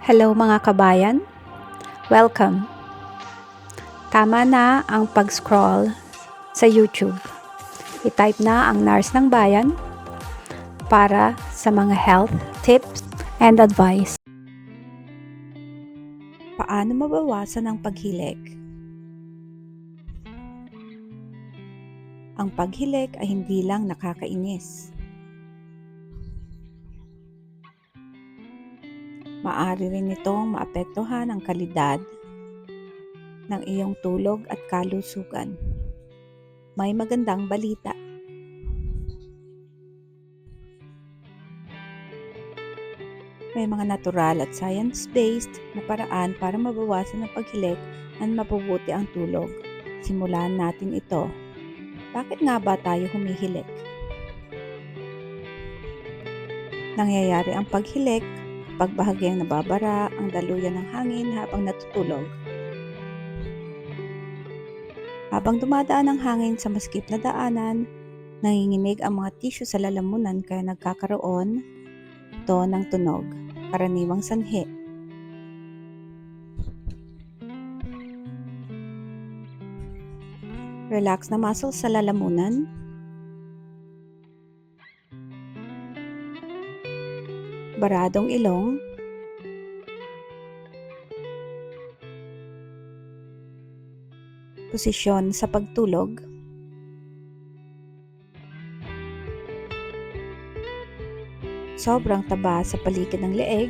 Hello mga kabayan, welcome. Tama na ang pag-scroll sa YouTube. I-type na ang Nurse ng Bayan para sa mga health tips and advice. Paano mabawasan ang paghilik? Ang paghilik ay hindi lang nakakainis. Maaari rin itong maapektuhan ang kalidad ng iyong tulog at kalusugan. May magandang balita. May mga natural at science-based na paraan para mabawasan ang paghilik at mapabuti ang tulog. Simulan natin ito. Bakit nga ba tayo humihilik? Nangyayari ang paghilik kapag bahagyang nababara ang daluyan ng hangin habang natutulog. Habang dumadaan ang hangin sa masikip na daanan, nanginginig ang mga tissue sa lalamunan kaya nagkakaroon ito ng tunog, karaniwang sanhi. Relax na muscles sa lalamunan. Baradong ilong. Posisyon sa pagtulog. Sobrang taba sa paligid ng leeg.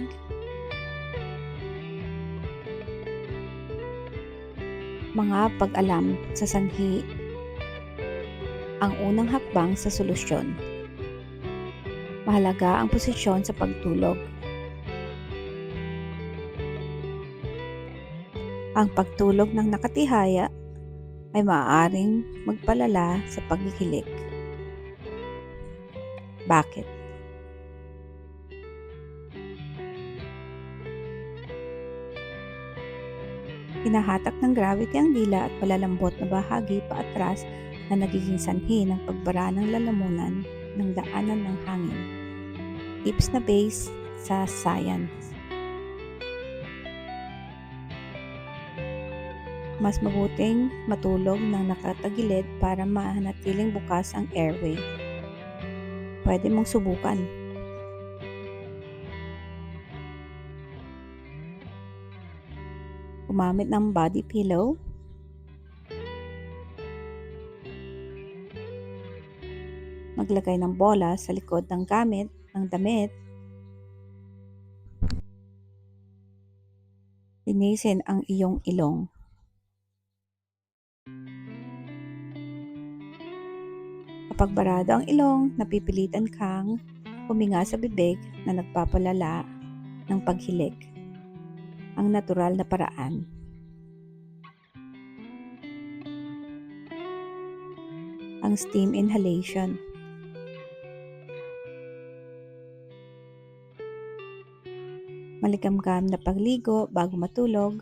Mga pag-alam sa sanhi. Ang unang hakbang sa solusyon. Mahalaga ang posisyon sa pagtulog. Ang pagtulog ng nakatihaya ay maaaring magpalala sa paghihilik. Bakit? Hinahatak ng gravity ang dila at palalambot na bahagi paatras na nagiging sanhi ng pagbara ng lalamunan ng daanan ng hangin. Tips na base sa science. Mas mabuting matulog ng nakatagilid para manatiling bukas ang airway. Pwede mong subukan. Gumamit ng body pillow. Maglagay ng bola sa likod ng damit. Linisin ang iyong ilong. Kapag barado ang ilong, napipilitan kang huminga sa bibig na nagpapalala ng paghilik. Ang natural na paraan. Ang steam inhalation. Maligamgam na pagligo bago matulog.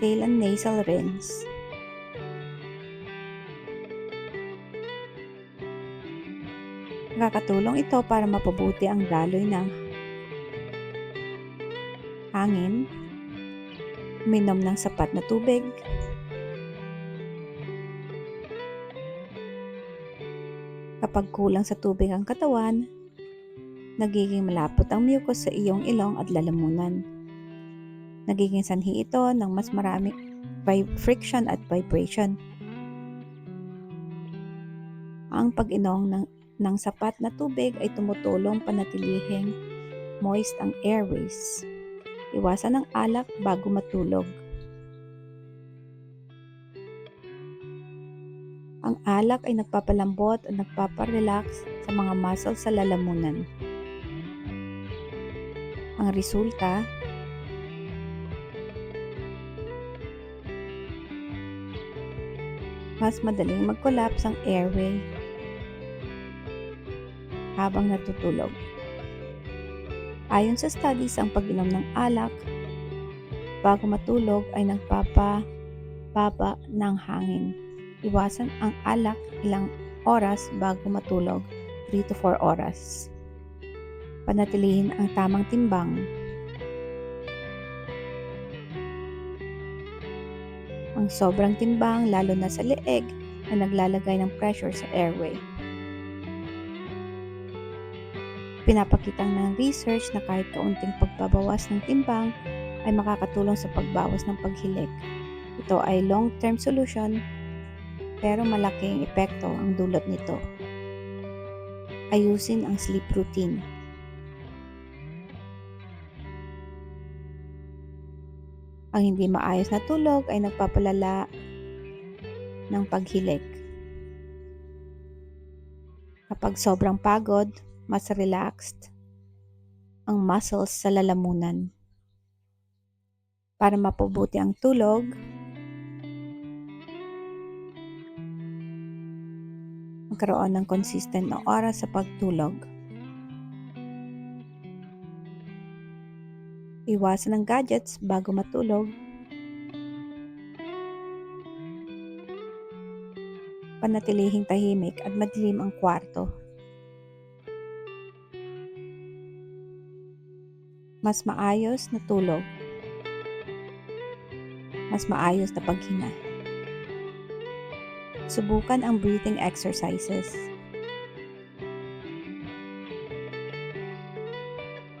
Tail and nasal rinse. Nakakatulong ito para mapabuti ang daloy ng hangin. Uminom ng sapat na tubig. Kapag kulang sa tubig ang katawan, nagiging malapot ang mucus sa iyong ilong at lalamunan. Nagiging sanhi ito ng mas maraming friction at vibration. Ang pag-inom ng sapat na tubig ay tumutulong panatilihing moist ang airways. Iwasan ang alak bago matulog. Ang alak ay nagpapalambot at nagpaparelax sa mga muscles sa lalamunan. Ang resulta, mas madaling mag-collapse ang airway habang natutulog. Ayon sa studies, ang pag-inom ng alak bago matulog ay nagpapababa ng hangin. Iwasan ang alak ilang oras bago matulog, 3 to 4 oras. Panatilihin ang tamang timbang. Ang sobrang timbang, lalo na sa leeg, na naglalagay ng pressure sa airway. Pinapakita ng research na kahit kaunting pagbabawas ng timbang ay makakatulong sa pagbawas ng paghilik. Ito ay long-term solution, pero malaking epekto ang dulot nito. Ayusin ang sleep routine. Ang hindi maayos na tulog ay nagpapalala ng paghilik. Kapag sobrang pagod, mas relaxed ang muscles sa lalamunan. Para mapabuti ang tulog, magkaroon ng consistent na oras sa pagtulog. Iwasan ang gadgets bago matulog. Panatilihing tahimik at madilim ang kwarto. Mas maayos na tulog. Mas maayos na paghinga. Subukan ang breathing exercises.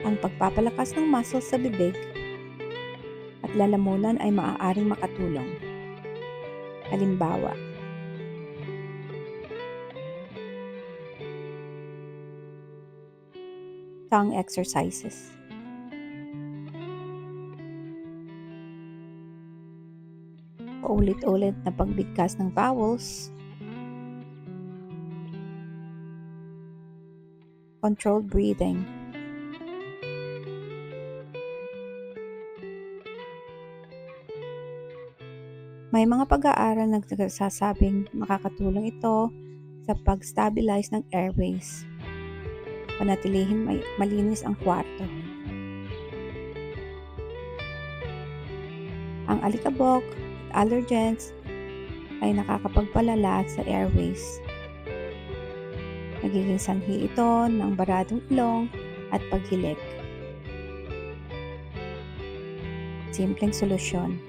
Ang pagpapalakas ng muscles sa bibig at lalamunan ay maaaring makatulong. Halimbawa, tongue exercises. Paulit-ulit na pagbigkas ng vowels. Controlled breathing. May mga pag-aaral na nagsasabing makakatulong ito sa pag-stabilize ng airways. Panatilihin malinis ang kwarto. Ang alikabok at allergens ay nakakapagpalala sa airways. Nagiging sanhi ito ng baradong ilong at paghilik. Simpleng solusyon.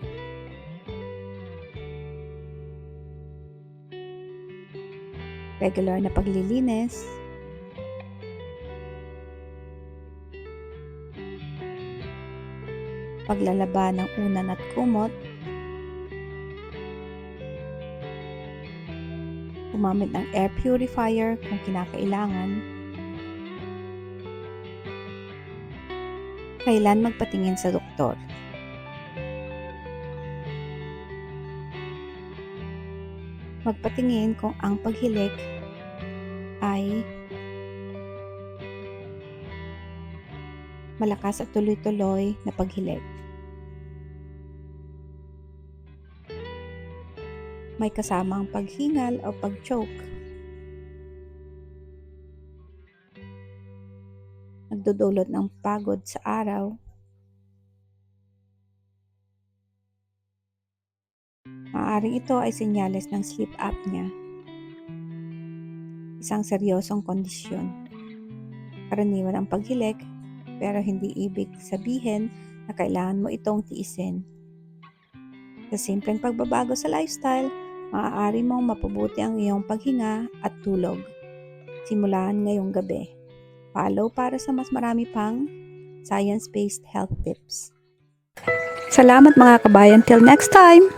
Regular na paglilinis. Paglalaba ng unan at kumot. Gumamit ng air purifier kung kinakailangan. Kailan magpatingin sa doktor? Magpatingin kung ang paghilik ay malakas at tuloy-tuloy na paghilik. May kasamang paghingal o pag-choke. Nagdudulot ng pagod sa araw. Maaaring ito ay senyales ng sleep apnea, isang seryosong kondisyon. Karaniwan ang paghilik, pero hindi ibig sabihin na kailangan mo itong tiisin. Sa simpleng pagbabago sa lifestyle, maaari mong mapabuti ang iyong paghinga at tulog. Simulan ngayong gabi. Follow para sa mas marami pang science-based health tips. Salamat mga kabayan. Till next time!